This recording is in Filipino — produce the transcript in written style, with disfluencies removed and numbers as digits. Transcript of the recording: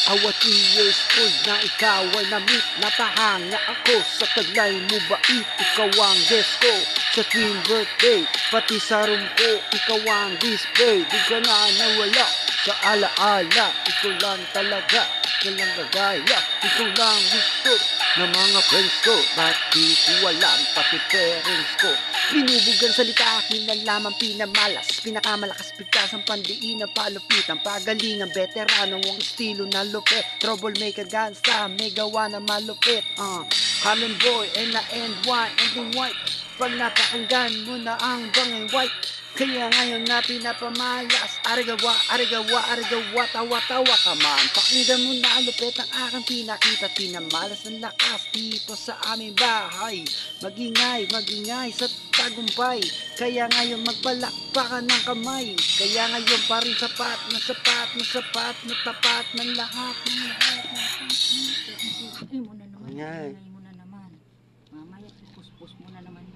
Awa 3 years old na ikaw ay na-meet. Napahanga ako sa taglay mo bait. Ikaw ang guest ko sa twin birthday. Pati sa room ko, ikaw ang display. Di ka na nawala sa alaala. Ikaw lang talaga, ikaw lang gagaya. Ikaw lang gusto ng mga friends ko. Ba't di ko alam, pati parents ko. Binubugan salita akin na lamang pinamalas. Pinakamalakas bigkas ang pandiin ng palupit. Ang pagalingan veterano ang estilo na lupit. Troublemaker gangsta may gawa na malupit. Harlem boy and na NY and the white. Pag napakinggan mo na ang bangay white. Kaya ngayon na pinapamalas. Arigawa, arigawa, arigawa, tawa-tawa ka man. Pakinggan mo na lupit ang aking pinakita. Pinamalas ng lakas dito sa aming bahay. Magingay, magingay sa tagumpay. Kaya ngayon magpalakpakan ng kamay. Kaya ngayon pa rin sapat na sapat na sapat na tapat ng lahat ng lahat. Ingay mo na naman, Ingay. ingay mo na naman. Mamaya, puspos mo na naman.